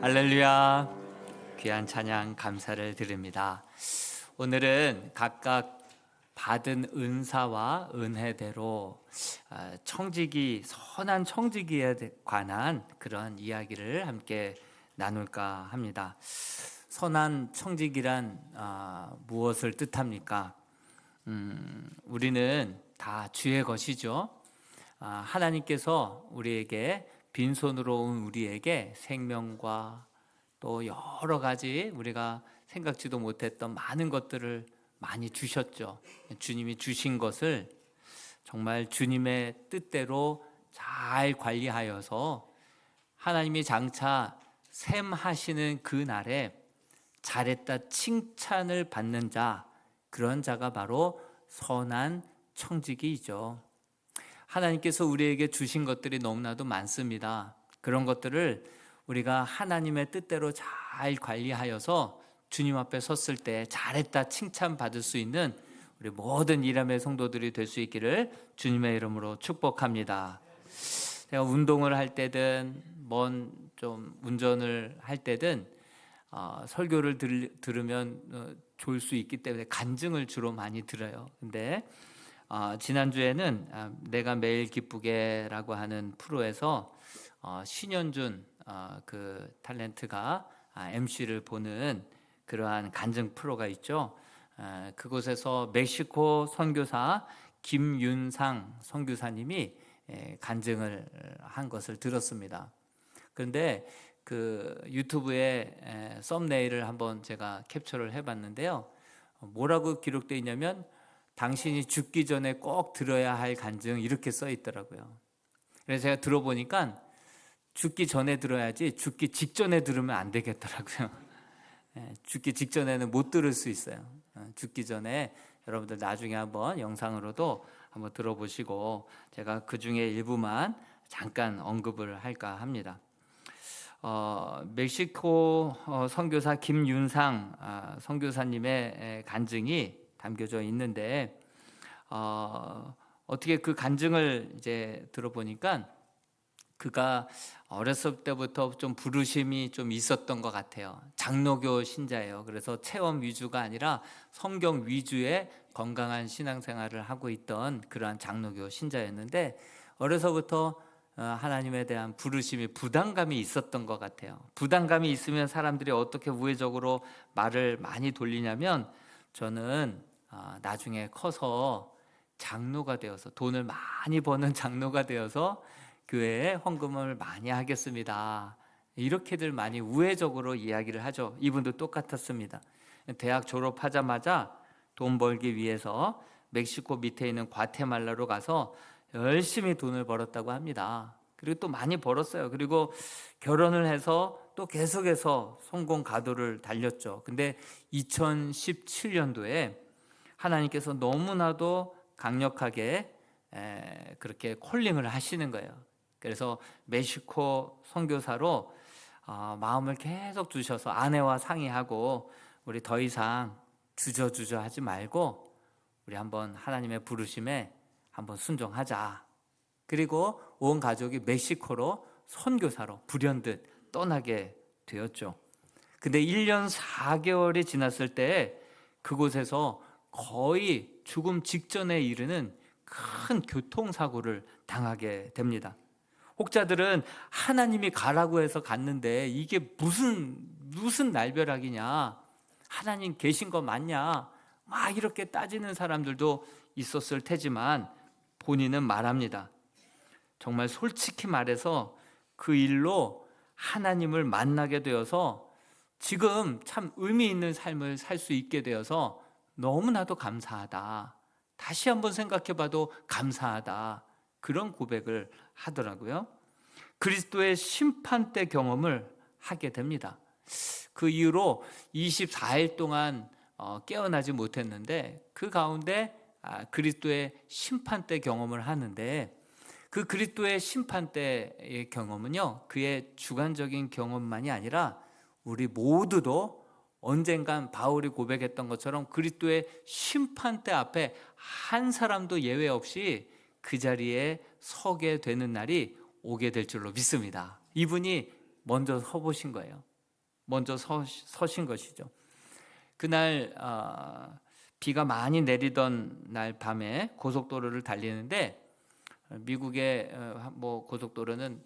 할렐루야. 귀한 찬양 감사를 드립니다. 오늘은 각각 받은 은사와 은혜대로 청지기, 선한 청지기에 관한 그런 이야기를 함께 나눌까 합니다. 선한 청지기란 무엇을 뜻합니까? 우리는 다 주의 것이죠. 하나님께서 우리에게 빈손으로 온 우리에게 생명과 또 여러 가지 우리가 생각지도 못했던 많은 것들을 많이 주셨죠. 주님이 주신 것을 정말 주님의 뜻대로 잘 관리하여서 하나님이 장차 셈하시는 그 날에 잘했다 칭찬을 받는 자, 그런 자가 바로 선한 청지기이죠. 하나님께서 우리에게 주신 것들이 너무나도 많습니다. 그런 것들을 우리가 하나님의 뜻대로 잘 관리하여서 주님 앞에 섰을 때 잘했다 칭찬받을 수 있는 우리 모든 이람의 성도들이 될 수 있기를 주님의 이름으로 축복합니다. 제가 운동을 할 때든 좀 운전을 할 때든 설교를 들으면 좋을 수 있기 때문에 간증을 주로 많이 들어요. 근데 지난주에는 내가 매일 기쁘게라고 하는 프로에서 신현준 그 탤런트가 MC를 보는 그러한 간증 프로가 있죠. 그곳에서 멕시코 선교사 김윤상 선교사님이 간증을 한 것을 들었습니다. 그런데 그 유튜브에 썸네일을 한번 제가 캡처를 해봤는데요. 뭐라고 기록되어 있냐면 당신이 죽기 전에 꼭 들어야 할 간증, 이렇게 써 있더라고요. 그래서 제가 들어보니까 죽기 전에 들어야지 죽기 직전에 들으면 안 되겠더라고요. 죽기 직전에는 못 들을 수 있어요. 죽기 전에 여러분들 나중에 한번 영상으로도 한번 들어보시고 제가 그 중에 일부만 잠깐 언급을 할까 합니다. 멕시코 선교사 김윤상 선교사님의 간증이 담겨져 있는데 어떻게 그 간증을 이제 들어보니까 그가 어렸을 때부터 좀 부르심이 좀 있었던 것 같아요. 장로교 신자예요. 그래서 체험 위주가 아니라 성경 위주의 건강한 신앙생활을 하고 있던 그러한 장로교 신자였는데 어려서부터 하나님에 대한 부르심이 부담감이 있었던 것 같아요. 부담감이 있으면 사람들이 어떻게 우회적으로 말을 많이 돌리냐면 저는 나중에 커서 장로가 되어서 돈을 많이 버는 장로가 되어서 교회에 헌금을 많이 하겠습니다. 이렇게들 많이 우회적으로 이야기를 하죠. 이분도 똑같았습니다. 대학 졸업하자마자 돈 벌기 위해서 멕시코 밑에 있는 과테말라로 가서 열심히 돈을 벌었다고 합니다. 그리고 또 많이 벌었어요. 그리고 결혼을 해서 또 계속해서 성공 가도를 달렸죠. 근데 2017년도에 하나님께서 너무나도 강력하게 그렇게 콜링을 하시는 거예요. 그래서 멕시코 선교사로 마음을 계속 두셔서 아내와 상의하고 우리 더 이상 주저주저 하지 말고 우리 한번 하나님의 부르심에 한번 순종하자. 그리고 온 가족이 멕시코로 선교사로 불현듯 떠나게 되었죠. 근데 1년 4개월이 지났을 때 그곳에서 거의 죽음 직전에 이르는 큰 교통사고를 당하게 됩니다. 혹자들은 하나님이 가라고 해서 갔는데 이게 무슨 날벼락이냐, 하나님 계신 거 맞냐, 막 이렇게 따지는 사람들도 있었을 테지만 본인은 말합니다. 정말 솔직히 말해서 그 일로 하나님을 만나게 되어서 지금 참 의미 있는 삶을 살 수 있게 되어서 너무나도 감사하다. 다시 한번 생각해봐도 감사하다. 그런 고백을 하더라고요. 그리스도의 심판대 경험을 하게 됩니다. 그 이후로 24일 동안 깨어나지 못했는데 그 가운데 그리스도의 심판대 경험을 하는데 그 그리스도의 심판대의 경험은요, 그의 주관적인 경험만이 아니라 우리 모두도 언젠간 바울이 고백했던 것처럼 그리스도의 심판대 앞에 한 사람도 예외 없이 그 자리에 서게 되는 날이 오게 될 줄로 믿습니다. 이분이 먼저 서보신 거예요. 먼저 서신 것이죠. 그날 비가 많이 내리던 날 밤에 고속도로를 달리는데, 미국의 뭐 고속도로는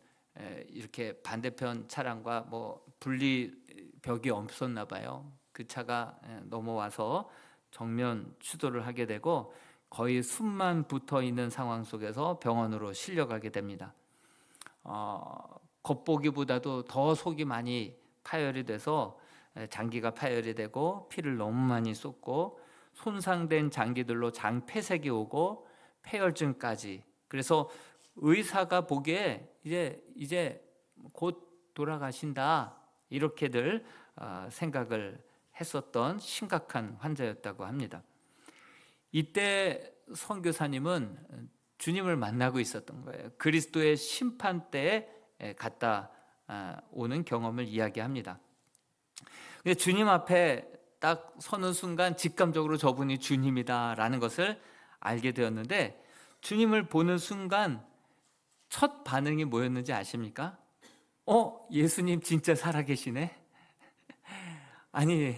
이렇게 반대편 차량과 뭐 분리벽이 없었나 봐요. 그 차가 넘어와서 정면 추돌을 하게 되고 거의 숨만 붙어 있는 상황 속에서 병원으로 실려가게 됩니다. 겉보기보다도 더 속이 많이 파열이 돼서 장기가 파열이 되고 피를 너무 많이 쏟고 손상된 장기들로 장폐색이 오고 폐혈증까지. 그래서 의사가 보기에 이제 곧 돌아가신다, 이렇게들 생각을 했었던 심각한 환자였다고 합니다. 이때 선교사님은 주님을 만나고 있었던 거예요. 그리스도의 심판대에 갔다 오는 경험을 이야기합니다. 근데 주님 앞에 딱 서는 순간 직감적으로 저분이 주님이다라는 것을 알게 되었는데, 주님을 보는 순간 첫 반응이 뭐였는지 아십니까? 예수님 진짜 살아계시네? 아니,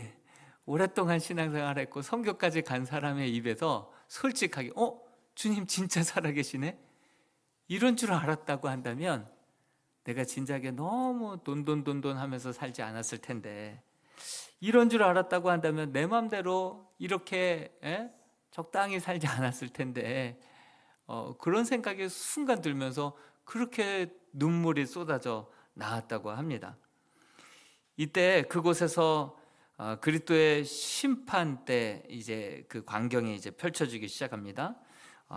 오랫동안 신앙생활했고 선교까지 간 사람의 입에서 솔직하게 주님 진짜 살아계시네? 이런 줄 알았다고 한다면 내가 진작에 너무 돈돈 하면서 살지 않았을 텐데, 이런 줄 알았다고 한다면 내 맘대로 이렇게 적당히 살지 않았을 텐데, 그런 생각이 순간 들면서 그렇게 눈물이 쏟아져 나왔다고 합니다. 이때 그곳에서 그리스도의 심판 때 이제 그 광경이 이제 펼쳐지기 시작합니다.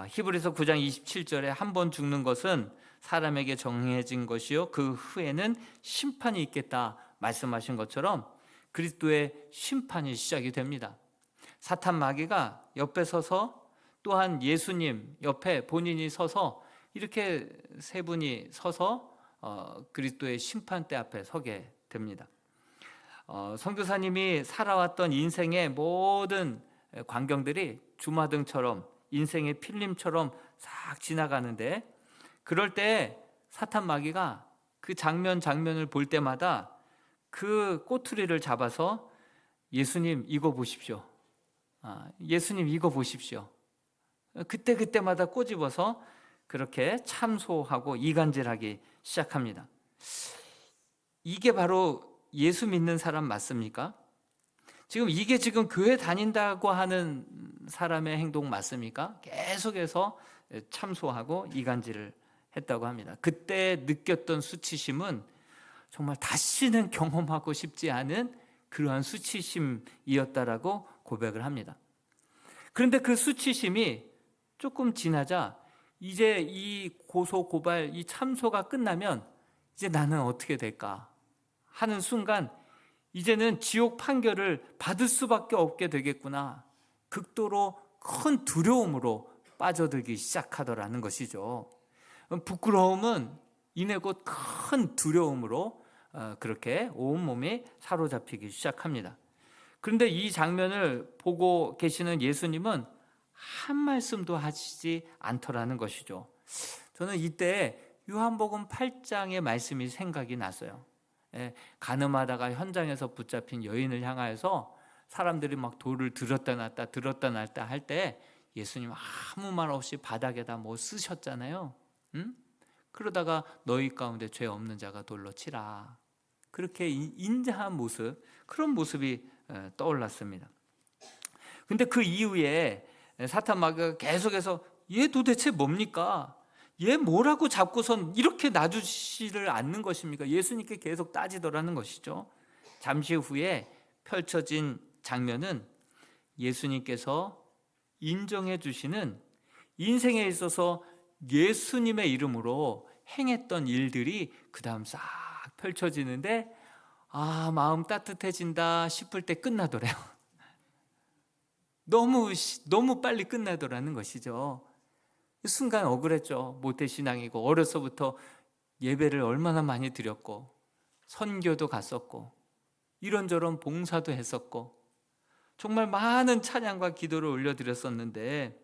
히브리서 9장 27절에 한 번 죽는 것은 사람에게 정해진 것이요 그 후에는 심판이 있겠다 말씀하신 것처럼 그리스도의 심판이 시작이 됩니다. 사탄 마귀가 옆에 서서, 또한 예수님 옆에 본인이 서서, 이렇게 세 분이 서서 그리스도의 심판대 앞에 서게 됩니다. 선교사님이 살아왔던 인생의 모든 광경들이 주마등처럼, 인생의 필름처럼 싹 지나가는데, 그럴 때 사탄 마귀가 그 장면을 볼 때마다 그 꼬투리를 잡아서 예수님 이거 보십시오, 예수님 이거 보십시오, 그때마다 꼬집어서 그렇게 참소하고 이간질하기 시작합니다. 이게 바로 예수 믿는 사람 맞습니까? 이게 지금 교회 다닌다고 하는 사람의 행동 맞습니까? 계속해서 참소하고 이간질을 했다고 합니다. 그때 느꼈던 수치심은 정말 다시는 경험하고 싶지 않은 그러한 수치심이었다라고 고백을 합니다. 그런데 그 수치심이 조금 지나자 이제 이 고소 고발, 이 참소가 끝나면 이제 나는 어떻게 될까 하는 순간, 이제는 지옥 판결을 받을 수밖에 없게 되겠구나, 극도로 큰 두려움으로 빠져들기 시작하더라는 것이죠. 부끄러움은 이내 곧 큰 두려움으로 그렇게 온몸이 사로잡히기 시작합니다. 그런데 이 장면을 보고 계시는 예수님은 한 말씀도 하시지 않더라는 것이죠. 저는 이때 요한복음 8장의 말씀이 생각이 났어요. 가늠하다가 현장에서 붙잡힌 여인을 향하여서 사람들이 막 돌을 들었다 놨다 할 때 예수님 아무 말 없이 바닥에다 뭐 쓰셨잖아요. 그러다가 너희 가운데 죄 없는 자가 돌로 치라, 그렇게 인자한 모습, 그런 모습이 떠올랐습니다. 근데 그 이후에 사탄 마귀가 계속해서 얘 도대체 뭡니까? 얘 뭐라고 잡고선 이렇게 놔주지를 않는 것입니까? 예수님께 계속 따지더라는 것이죠. 잠시 후에 펼쳐진 장면은 예수님께서 인정해 주시는, 인생에 있어서 예수님의 이름으로 행했던 일들이 그 다음 싹 펼쳐지는데, 마음 따뜻해진다 싶을 때 끝나더래요. 너무 빨리 끝나더라는 것이죠. 순간 억울했죠. 모태신앙이고 어려서부터 예배를 얼마나 많이 드렸고 선교도 갔었고 이런저런 봉사도 했었고 정말 많은 찬양과 기도를 올려드렸었는데,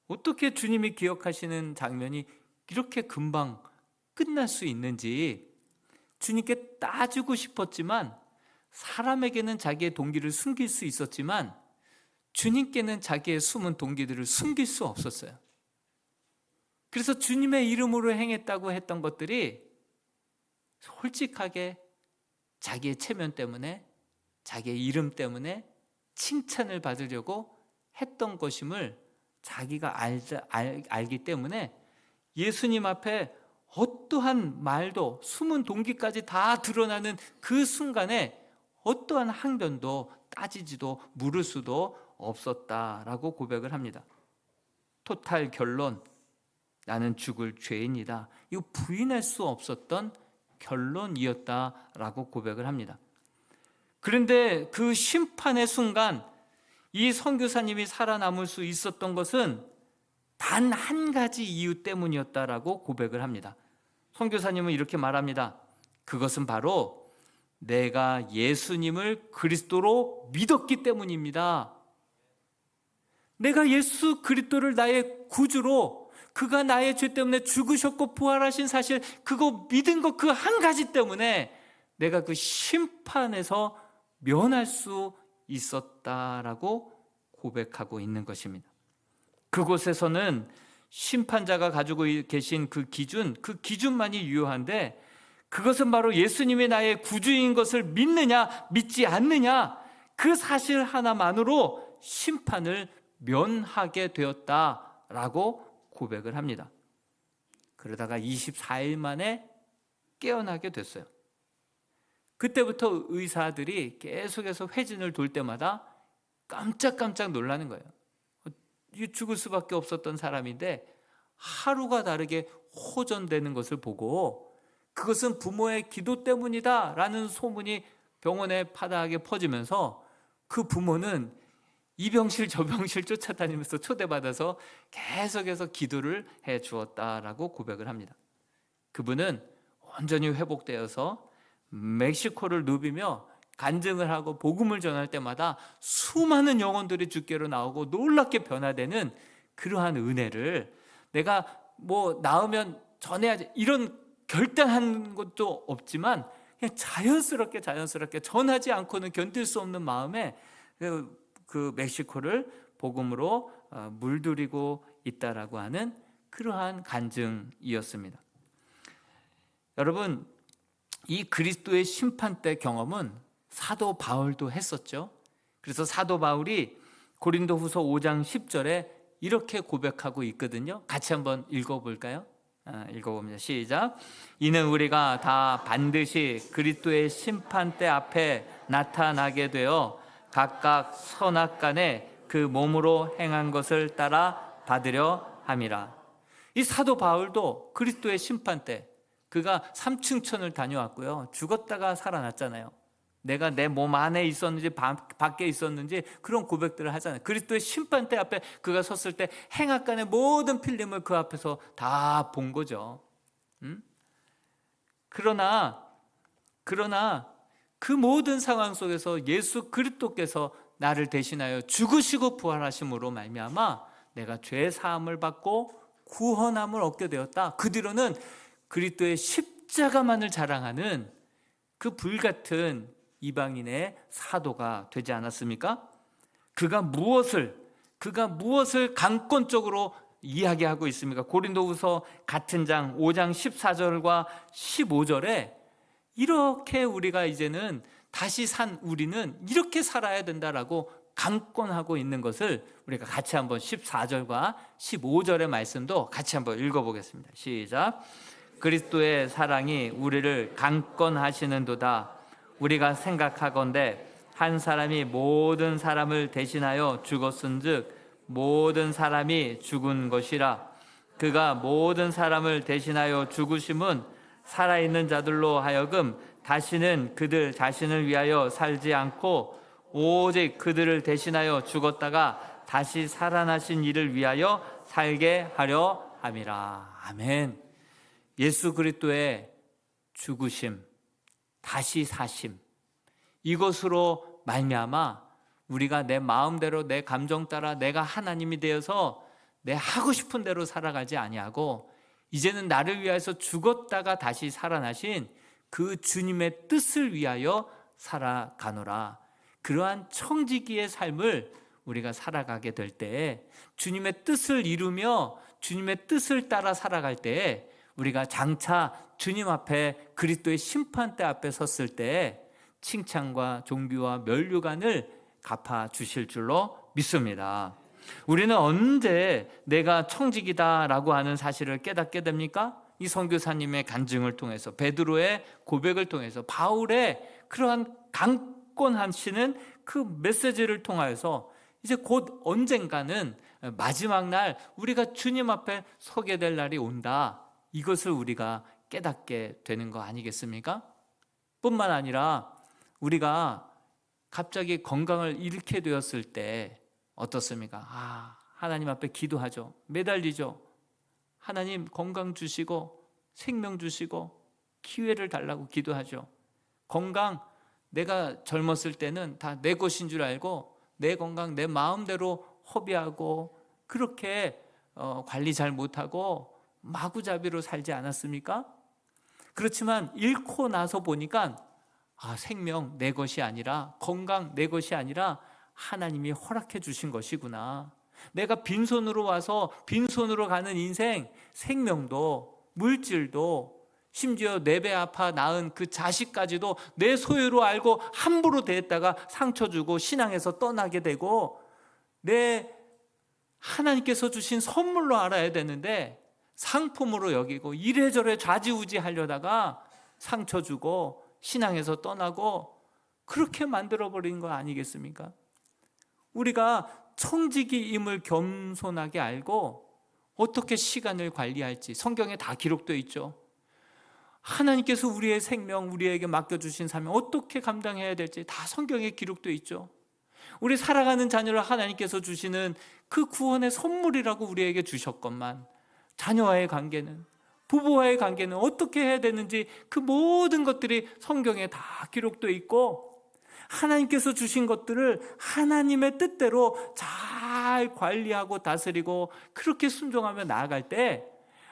어떻게 주님이 기억하시는 장면이 이렇게 금방 끝날 수 있는지 주님께 따지고 싶었지만 사람에게는 자기의 동기를 숨길 수 있었지만 주님께는 자기의 숨은 동기들을 숨길 수 없었어요. 그래서 주님의 이름으로 행했다고 했던 것들이 솔직하게 자기의 체면 때문에, 자기의 이름 때문에 칭찬을 받으려고 했던 것임을 자기가 알기 때문에 예수님 앞에 어떠한 말도, 숨은 동기까지 다 드러나는 그 순간에 어떠한 항변도 따지지도 물을 수도 없었다라고 고백을 합니다. 토탈 결론, 나는 죽을 죄인이다. 이거 부인할 수 없었던 결론이었다라고 고백을 합니다. 그런데 그 심판의 순간 이 선교사님이 살아남을 수 있었던 것은 단 한 가지 이유 때문이었다라고 고백을 합니다. 선교사님은 이렇게 말합니다. 그것은 바로 내가 예수님을 그리스도로 믿었기 때문입니다. 내가 예수 그리스도를 나의 구주로, 그가 나의 죄 때문에 죽으셨고 부활하신 사실, 그거 믿은 것 그 한 가지 때문에 내가 그 심판에서 면할 수 있었다라고 고백하고 있는 것입니다. 그곳에서는 심판자가 가지고 계신 그 기준만이 유효한데, 그것은 바로 예수님이 나의 구주인 것을 믿느냐 믿지 않느냐, 그 사실 하나만으로 심판을 면하게 되었다라고 고백을 합니다. 그러다가 24일 만에 깨어나게 됐어요. 그때부터 의사들이 계속해서 회진을 돌 때마다 깜짝깜짝 놀라는 거예요. 죽을 수밖에 없었던 사람인데 하루가 다르게 호전되는 것을 보고, 그것은 부모의 기도 때문이다 라는 소문이 병원에 파다하게 퍼지면서 그 부모는 이 병실 저 병실 쫓아다니면서 초대받아서 계속해서 기도를 해 주었다라고 고백을 합니다. 그분은 온전히 회복되어서 멕시코를 누비며 간증을 하고 복음을 전할 때마다 수많은 영혼들이 주께로 나오고 놀랍게 변화되는 그러한 은혜를, 내가 뭐 나으면 전해야지 이런 결단한 것도 없지만 그냥 자연스럽게 전하지 않고는 견딜 수 없는 마음에 그 멕시코를 복음으로 물들이고 있다라고 하는 그러한 간증이었습니다. 여러분, 이 그리스도의 심판 때 경험은 사도 바울도 했었죠. 그래서 사도 바울이 고린도후서 5장 10절에 이렇게 고백하고 있거든요. 같이 한번 읽어볼까요? 읽어봅니다. 시작. 이는 우리가 다 반드시 그리스도의 심판대 앞에 나타나게 되어 각각 선악간에 그 몸으로 행한 것을 따라 받으려 함이라. 이 사도 바울도 그리스도의 심판대, 그가 삼층천을 다녀왔고요, 죽었다가 살아났잖아요. 내가 내 몸 안에 있었는지 밖에 있었는지 그런 고백들을 하잖아요. 그리스도의 심판대 앞에 그가 섰을 때 행악간의 모든 필름을 그 앞에서 다 본 거죠. 그러나 그 모든 상황 속에서 예수 그리스도께서 나를 대신하여 죽으시고 부활하심으로 말미암아 내가 죄 사함을 받고 구원함을 얻게 되었다. 그 뒤로는 그리스도의 십자가만을 자랑하는 그 불같은 이방인의 사도가 되지 않았습니까? 그가 무엇을 강권적으로 이야기하고 있습니까? 고린도후서 같은 장 5장 14절과 15절에 이렇게 우리가 이제는 다시 산 우리는 이렇게 살아야 된다라고 강권하고 있는 것을 우리가 같이 한번 14절과 15절의 말씀도 같이 한번 읽어보겠습니다. 시작. 그리스도의 사랑이 우리를 강권하시는도다. 우리가 생각하건대 한 사람이 모든 사람을 대신하여 죽었은즉 모든 사람이 죽은 것이라. 그가 모든 사람을 대신하여 죽으심은 살아있는 자들로 하여금 다시는 그들 자신을 위하여 살지 않고 오직 그들을 대신하여 죽었다가 다시 살아나신 이를 위하여 살게 하려 함이라. 아멘. 예수 그리스도의 죽으심, 다시 사심, 이것으로 말미암아 우리가 내 마음대로 내 감정 따라 내가 하나님이 되어서 내 하고 싶은 대로 살아가지 아니하고 이제는 나를 위해서 죽었다가 다시 살아나신 그 주님의 뜻을 위하여 살아가노라. 그러한 청지기의 삶을 우리가 살아가게 될 때, 주님의 뜻을 이루며 주님의 뜻을 따라 살아갈 때, 우리가 장차 주님 앞에 그리스도의 심판대 앞에 섰을 때 칭찬과 존귀와 면류관을 갚아 주실 줄로 믿습니다. 우리는 언제 내가 청지기다라고 하는 사실을 깨닫게 됩니까? 이 선교사님의 간증을 통해서, 베드로의 고백을 통해서, 바울의 그러한 강권하시는 그 메시지를 통하여서 이제 곧 언젠가는 마지막 날 우리가 주님 앞에 서게 될 날이 온다, 이것을 우리가 깨닫게 되는 거 아니겠습니까? 뿐만 아니라 우리가 갑자기 건강을 잃게 되었을 때 어떻습니까? 하나님 앞에 기도하죠. 매달리죠. 하나님 건강 주시고 생명 주시고 기회를 달라고 기도하죠. 건강, 내가 젊었을 때는 다 내 것인 줄 알고 내 건강 내 마음대로 허비하고 그렇게 관리 잘 못하고 마구잡이로 살지 않았습니까? 그렇지만 잃고 나서 보니까 생명 내 것이 아니라, 건강 내 것이 아니라 하나님이 허락해 주신 것이구나. 내가 빈손으로 와서 빈손으로 가는 인생, 생명도 물질도 심지어 내 배 아파 낳은 그 자식까지도 내 소유로 알고 함부로 대했다가 상처 주고 신앙에서 떠나게 되고, 내 하나님께서 주신 선물로 알아야 되는데 상품으로 여기고 이래저래 좌지우지 하려다가 상처 주고 신앙에서 떠나고 그렇게 만들어버린 거 아니겠습니까? 우리가 청지기임을 겸손하게 알고 어떻게 시간을 관리할지 성경에 다 기록되어 있죠. 하나님께서 우리의 생명, 우리에게 맡겨주신 사명 어떻게 감당해야 될지 다 성경에 기록되어 있죠. 우리 살아가는 자녀를 하나님께서 주시는 그 구원의 선물이라고 우리에게 주셨건만, 자녀와의 관계는, 부부와의 관계는 어떻게 해야 되는지 그 모든 것들이 성경에 다 기록되어 있고, 하나님께서 주신 것들을 하나님의 뜻대로 잘 관리하고 다스리고 그렇게 순종하며 나아갈 때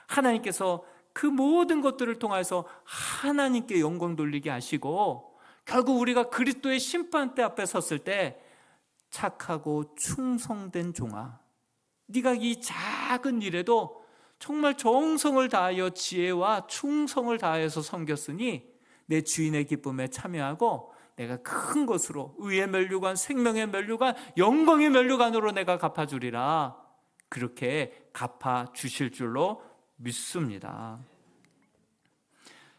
하나님께서 그 모든 것들을 통해서 하나님께 영광 돌리게 하시고, 결국 우리가 그리스도의 심판대 앞에 섰을 때 착하고 충성된 종아, 네가 이 작은 일에도 정말 정성을 다하여 지혜와 충성을 다해서 섬겼으니 내 주인의 기쁨에 참여하고 내가 큰 것으로 의의 면류관, 생명의 면류관, 영광의 면류관으로 내가 갚아주리라. 그렇게 갚아주실 줄로 믿습니다.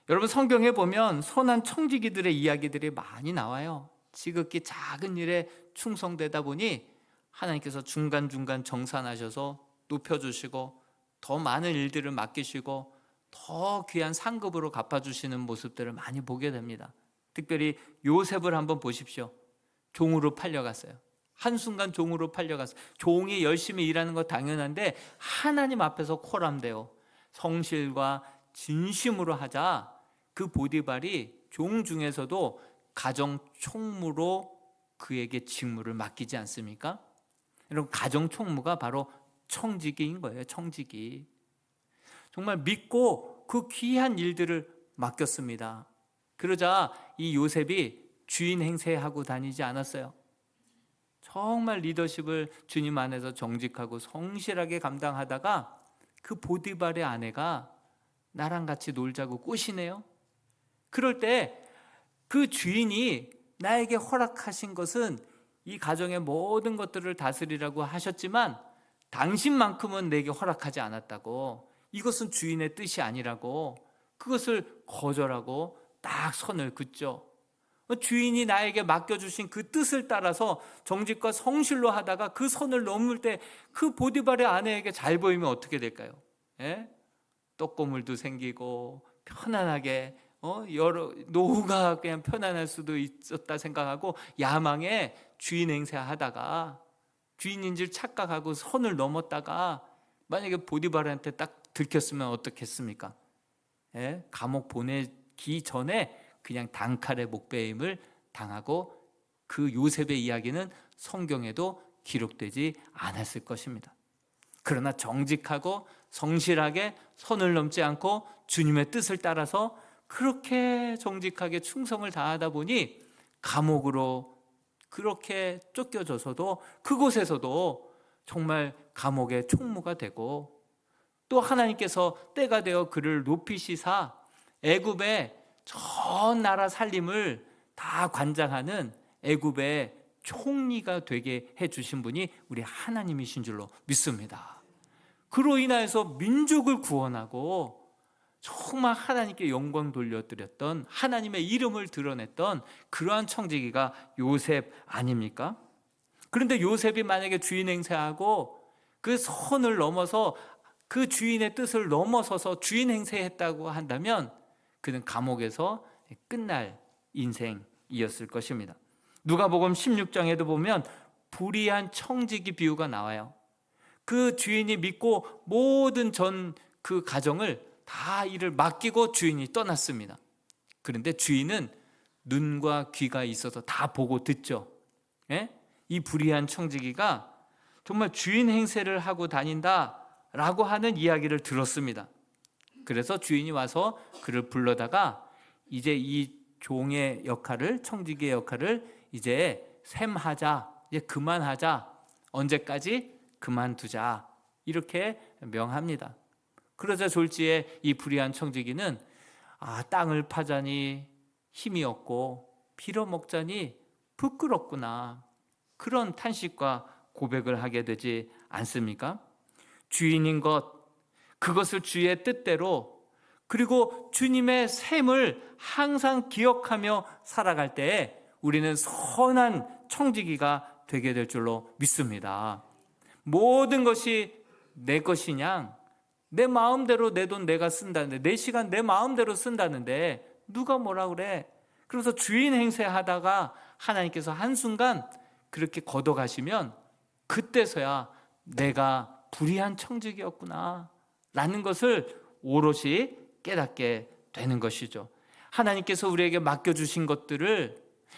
여러분, 성경에 보면 선한 청지기들의 이야기들이 많이 나와요. 지극히 작은 일에 충성되다 보니 하나님께서 중간중간 정산하셔서 높여주시고 더 많은 일들을 맡기시고 더 귀한 상급으로 갚아주시는 모습들을 많이 보게 됩니다. 특별히 요셉을 한번 보십시오. 종으로 팔려갔어요. 한순간 종으로 팔려갔어요. 종이 열심히 일하는 거 당연한데 하나님 앞에서 코람되어 성실과 진심으로 하자 그 보디발이 종 중에서도 가정 총무로 그에게 직무를 맡기지 않습니까? 여러분, 가정 총무가 바로 청지기인 거예요. 청지기. 정말 믿고 그 귀한 일들을 맡겼습니다. 그러자 이 요셉이 주인 행세하고 다니지 않았어요. 정말 리더십을 주님 안에서 정직하고 성실하게 감당하다가 그 보디발의 아내가 나랑 같이 놀자고 꼬시네요. 그럴 때 그 주인이 나에게 허락하신 것은 이 가정의 모든 것들을 다스리라고 하셨지만 당신만큼은 내게 허락하지 않았다고, 이것은 주인의 뜻이 아니라고 그것을 거절하고 딱 선을 긋죠. 주인이 나에게 맡겨주신 그 뜻을 따라서 정직과 성실로 하다가 그 선을 넘을 때 그 보디발의 아내에게 잘 보이면 어떻게 될까요? 떡고물도 생기고 편안하게 여러 노후가 그냥 편안할 수도 있었다 생각하고 야망에 주인 행세하다가 주인인 줄 착각하고 선을 넘었다가 만약에 보디발한테 딱 들켰으면 어떻겠습니까? 감옥 보내기 전에 그냥 단칼에 목베임을 당하고 그 요셉의 이야기는 성경에도 기록되지 않았을 것입니다. 그러나 정직하고 성실하게 선을 넘지 않고 주님의 뜻을 따라서 그렇게 정직하게 충성을 다하다 보니 감옥으로 그렇게 쫓겨져서도 그곳에서도 정말 감옥의 총무가 되고, 또 하나님께서 때가 되어 그를 높이시사 애굽의 전 나라 살림을 다 관장하는 애굽의 총리가 되게 해주신 분이 우리 하나님이신 줄로 믿습니다. 그로 인하여서 민족을 구원하고 정말 하나님께 영광 돌려드렸던, 하나님의 이름을 드러냈던 그러한 청지기가 요셉 아닙니까? 그런데 요셉이 만약에 주인 행세하고 그 선을 넘어서 그 주인의 뜻을 넘어서서 주인 행세했다고 한다면 그는 감옥에서 끝날 인생이었을 것입니다. 누가복음 16장에도 보면 불의한 청지기 비유가 나와요. 그 주인이 믿고 모든 전 그 가정을 다 이를 맡기고 주인이 떠났습니다. 그런데 주인은 눈과 귀가 있어서 다 보고 듣죠. 예? 이 불의한 청지기가 정말 주인 행세를 하고 다닌다라고 하는 이야기를 들었습니다. 그래서 주인이 와서 그를 불러다가 이제 이 종의 역할을, 청지기의 역할을 이제 셈하자, 이제 그만하자, 언제까지 그만두자, 이렇게 명합니다. 그러자 졸지에 이 불의한 청지기는 땅을 파자니 힘이 없고 빌어먹자니 부끄럽구나, 그런 탄식과 고백을 하게 되지 않습니까? 주인인 것, 그것을 주의 뜻대로, 그리고 주님의 셈을 항상 기억하며 살아갈 때에 우리는 선한 청지기가 되게 될 줄로 믿습니다. 모든 것이 내 것이냐, 내 마음대로 내 돈 내가 쓴다는데, 내 시간 내 마음대로 쓴다는데 누가 뭐라 그래? 그래서 주인 행세하다가 하나님께서 한순간 그렇게 걷어가시면 그때서야 내가 불의한 청지기였구나 라는 것을 오롯이 깨닫게 되는 것이죠. 하나님께서 우리에게 맡겨주신 것들을,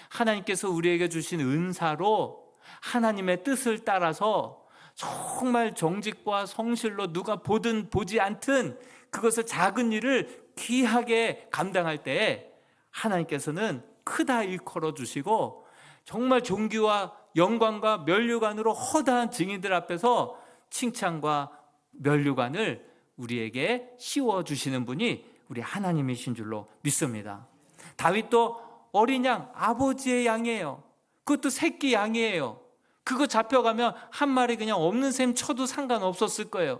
하나님께서 우리에게 주신 은사로 하나님의 뜻을 따라서 정말 정직과 성실로 누가 보든 보지 않든 그것을, 작은 일을 귀하게 감당할 때 하나님께서는 크다 일컬어 주시고 정말 존귀와 영광과 면류관으로 허다한 증인들 앞에서 칭찬과 면류관을 우리에게 씌워주시는 분이 우리 하나님이신 줄로 믿습니다. 다윗도 어린 양, 아버지의 양이에요. 그것도 새끼 양이에요. 그거 잡혀가면 한 마리 그냥 없는 셈 쳐도 상관없었을 거예요.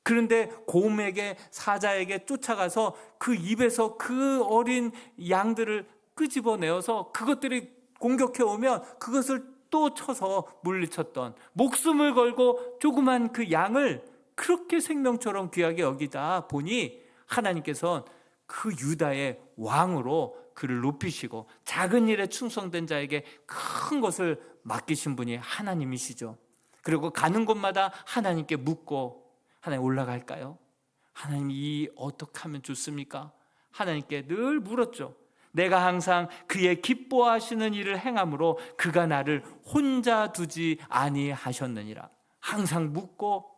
그런데 곰에게, 사자에게 쫓아가서 그 입에서 그 어린 양들을 끄집어내어서 그것들이 공격해 오면 그것을 또 쳐서 물리쳤던, 목숨을 걸고 조그만 그 양을 그렇게 생명처럼 귀하게 여기다 보니 하나님께서는 그 유다의 왕으로 그를 높이시고 작은 일에 충성된 자에게 큰 것을 맡기신 분이 하나님이시죠. 그리고 가는 곳마다 하나님께 묻고, 하나님 올라갈까요? 하나님 이 어떻게 하면 좋습니까? 하나님께 늘 물었죠. 내가 항상 그의 기뻐하시는 일을 행함으로 그가 나를 혼자 두지 아니하셨느니라. 항상 묻고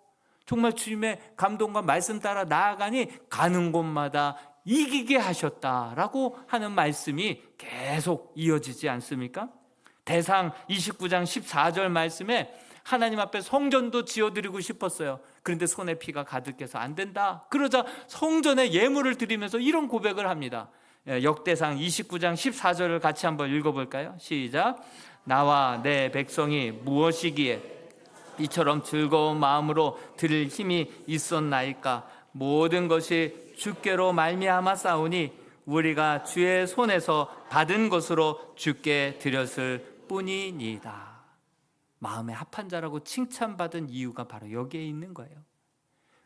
정말 주님의 감동과 말씀 따라 나아가니 가는 곳마다 이기게 하셨다라고 하는 말씀이 계속 이어지지 않습니까? 대상 29장 14절 말씀에 하나님 앞에 성전도 지어드리고 싶었어요. 그런데 손에 피가 가득해서 안 된다. 그러자 성전에 예물을 드리면서 이런 고백을 합니다. 역대상 29장 14절을 같이 한번 읽어볼까요? 시작. 나와 내 백성이 무엇이기에 이처럼 즐거운 마음으로 드릴 힘이 있었나이까? 모든 것이 주께로 말미암아 싸우니 우리가 주의 손에서 받은 것으로 주께 드렸을 뿐이니이다. 마음에 합한 자라고 칭찬받은 이유가 바로 여기에 있는 거예요.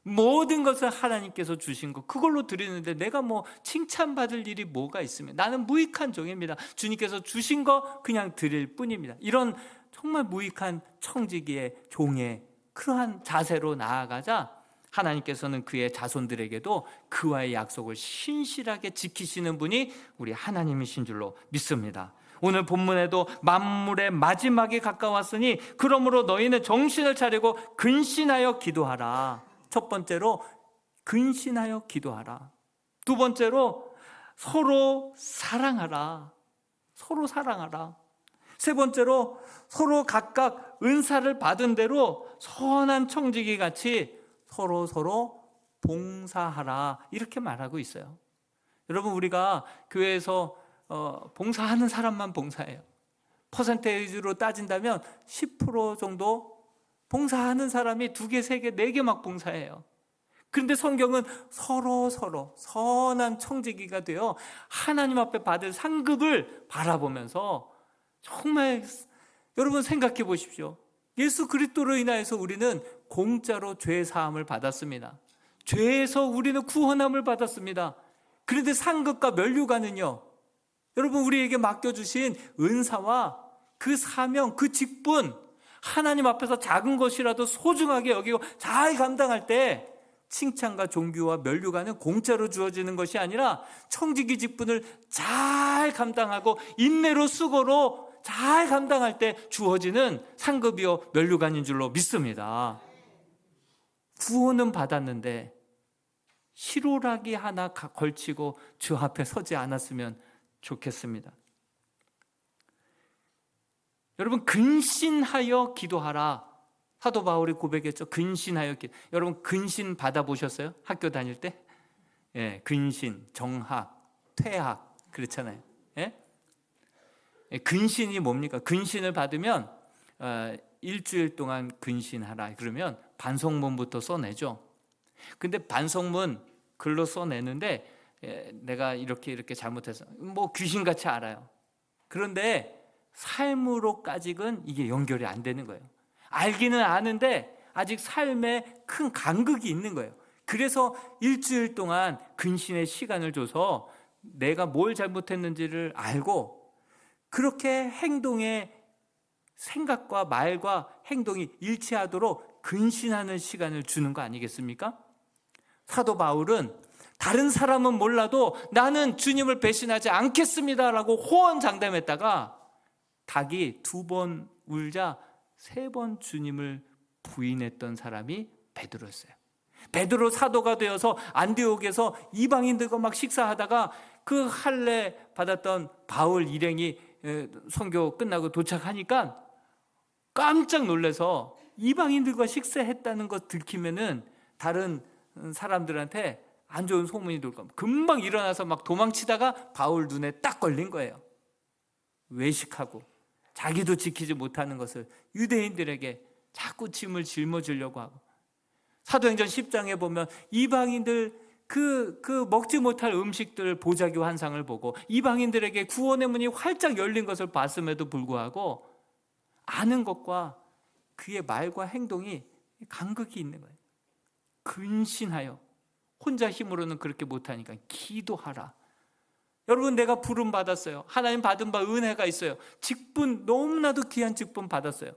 모든 것을 하나님께서 주신 것, 그걸로 드리는데 내가 뭐 칭찬받을 일이 뭐가 있으면, 나는 무익한 종입니다. 주님께서 주신 거 그냥 드릴 뿐입니다. 이런 정말 무익한 청지기의 종의 그러한 자세로 나아가자 하나님께서는 그의 자손들에게도 그와의 약속을 신실하게 지키시는 분이 우리 하나님이신 줄로 믿습니다. 오늘 본문에도 만물의 마지막이 가까웠으니 그러므로 너희는 정신을 차리고 근신하여 기도하라. 첫 번째로 근신하여 기도하라. 두 번째로 서로 사랑하라. 서로 사랑하라. 세 번째로 서로 각각 은사를 받은 대로 선한 청지기 같이 서로 봉사하라. 이렇게 말하고 있어요. 여러분, 우리가 교회에서 봉사하는 사람만 봉사해요. 퍼센테이지로 따진다면 10% 정도 봉사하는 사람이 2개, 3개, 4개 막 봉사해요. 그런데 성경은 서로 선한 청지기가 되어 하나님 앞에 받을 상급을 바라보면서 정말 여러분 생각해 보십시오. 예수 그리스도로 인하여서 우리는 공짜로 죄 사함을 받았습니다. 죄에서 우리는 구원함을 받았습니다. 그런데 상급과 면류관은요, 여러분 우리에게 맡겨주신 은사와 그 사명, 그 직분, 하나님 앞에서 작은 것이라도 소중하게 여기고 잘 감당할 때 칭찬과 존귀와 면류관은 공짜로 주어지는 것이 아니라 청지기 직분을 잘 감당하고 인내로 수고로 잘 감당할 때 주어지는 상급이요 면류관인 줄로 믿습니다. 구원은 받았는데 희로라기 하나 걸치고 주 앞에 서지 않았으면 좋겠습니다. 여러분, 근신하여 기도하라. 사도 바울이 고백했죠. 근신하여 기도. 여러분, 근신 받아보셨어요? 학교 다닐 때? 예, 근신, 정학, 퇴학 그렇잖아요. 예? 근신이 뭡니까? 근신을 받으면 일주일 동안 근신하라. 그러면 반성문부터 써내죠. 근데 반성문 글로 써내는데 내가 이렇게 잘못해서 뭐 귀신같이 알아요. 그런데 삶으로까지는 이게 연결이 안 되는 거예요. 알기는 아는데 아직 삶에 큰 간극이 있는 거예요. 그래서 일주일 동안 근신의 시간을 줘서 내가 뭘 잘못했는지를 알고 그렇게 행동의 생각과 말과 행동이 일치하도록 근신하는 시간을 주는 거 아니겠습니까? 사도 바울은 다른 사람은 몰라도 나는 주님을 배신하지 않겠습니다라고 호언장담했다가 닭이 2번 울자 3번 주님을 부인했던 사람이 베드로였어요. 베드로 사도가 되어서 안디옥에서 이방인들과 막 식사하다가 그 할례 받았던 바울 일행이 선교 끝나고 도착하니까 깜짝 놀라서 이방인들과 식사했다는 것 들키면은 다른 사람들한테 안 좋은 소문이 돌 겁니다. 금방 일어나서 막 도망치다가 바울 눈에 딱 걸린 거예요. 외식하고 자기도 지키지 못하는 것을 유대인들에게 자꾸 짐을 짊어지려고 하고, 사도행전 10장에 보면 이방인들 그 먹지 못할 음식들 보자기 환상을 보고 이방인들에게 구원의 문이 활짝 열린 것을 봤음에도 불구하고 아는 것과 그의 말과 행동이 간극이 있는 거예요. 근신하여, 혼자 힘으로는 그렇게 못하니까 기도하라. 여러분, 내가 부름 받았어요. 하나님 받은 바 은혜가 있어요. 직분, 너무나도 귀한 직분 받았어요.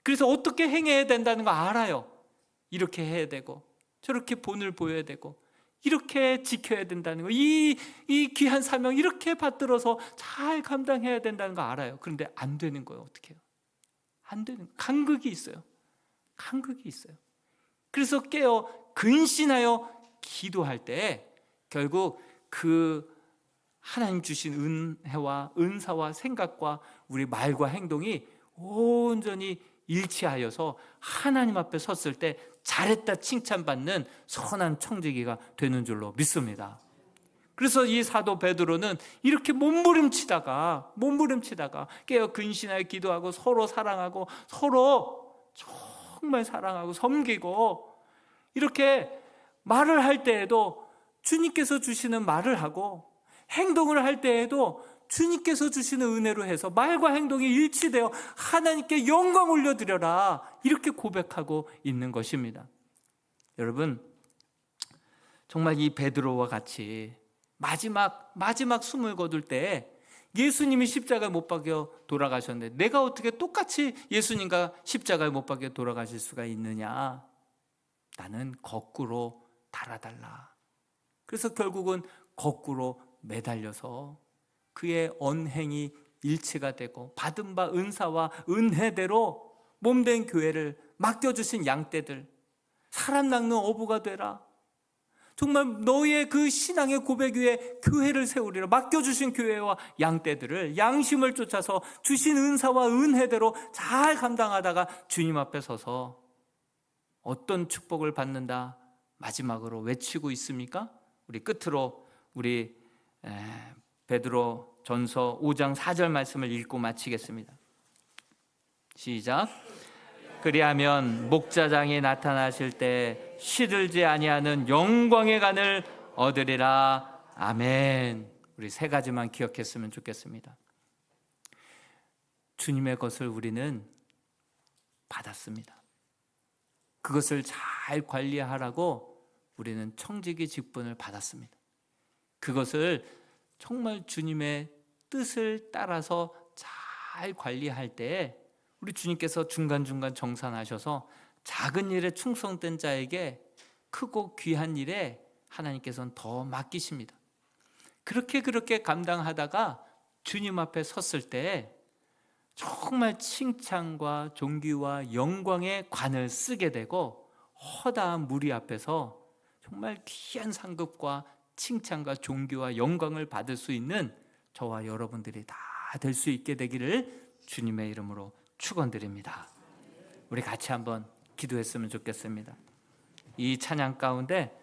그래서 어떻게 행해야 된다는 거 알아요. 이렇게 해야 되고 저렇게 본을 보여야 되고 이렇게 지켜야 된다는 거, 이 귀한 사명 이렇게 받들어서 잘 감당해야 된다는 거 알아요. 그런데 안 되는 거예요. 어떻게 해요? 안 되는, 간극이 있어요. 간극이 있어요. 그래서 깨어 근신하여 기도할 때 결국 그 하나님 주신 은혜와 은사와 생각과 우리 말과 행동이 온전히 일치하여서 하나님 앞에 섰을 때 잘했다 칭찬받는 선한 청지기가 되는 줄로 믿습니다. 그래서 이 사도 베드로는 이렇게 몸부림치다가 깨어 근신하여 기도하고 서로 사랑하고 서로 정말 사랑하고 섬기고 이렇게 말을 할 때에도 주님께서 주시는 말을 하고 행동을 할 때에도 주님께서 주시는 은혜로 해서 말과 행동이 일치되어 하나님께 영광 올려드려라, 이렇게 고백하고 있는 것입니다. 여러분, 정말 이 베드로와 같이 마지막 숨을 거둘 때 예수님이 십자가에 못 박혀 돌아가셨는데 내가 어떻게 똑같이 예수님과 십자가에 못 박혀 돌아가실 수가 있느냐? 나는 거꾸로 달아달라. 그래서 결국은 거꾸로 매달려서 그의 언행이 일치가 되고 받은 바 은사와 은혜대로 몸된 교회를 맡겨주신 양떼들, 사람 낚는 어부가 되라, 정말 너희의 그 신앙의 고백 위에 교회를 세우리라. 맡겨주신 교회와 양떼들을 양심을 쫓아서 주신 은사와 은혜대로 잘 감당하다가 주님 앞에 서서 어떤 축복을 받는다 마지막으로 외치고 있습니까? 우리 끝으로 우리 베드로 전서 5장 4절 말씀을 읽고 마치겠습니다. 시작. 그리하면 목자장이 나타나실 때 시들지 아니하는 영광의 간을 얻으리라. 아멘. 우리 세 가지만 기억했으면 좋겠습니다. 주님의 것을 우리는 받았습니다. 그것을 잘 관리하라고 우리는 청지기 직분을 받았습니다. 그것을 정말 주님의 뜻을 따라서 잘 관리할 때 우리 주님께서 중간중간 정산하셔서 작은 일에 충성된 자에게 크고 귀한 일에 하나님께서는 더 맡기십니다. 그렇게 감당하다가 주님 앞에 섰을 때 정말 칭찬과 존귀와 영광의 관을 쓰게 되고 허다한 무리 앞에서 정말 귀한 상급과 칭찬과 존귀와 영광을 받을 수 있는 저와 여러분들이 다 될 수 있게 되기를 주님의 이름으로 축원드립니다. 우리 같이 한번 기도했으면 좋겠습니다. 이 찬양 가운데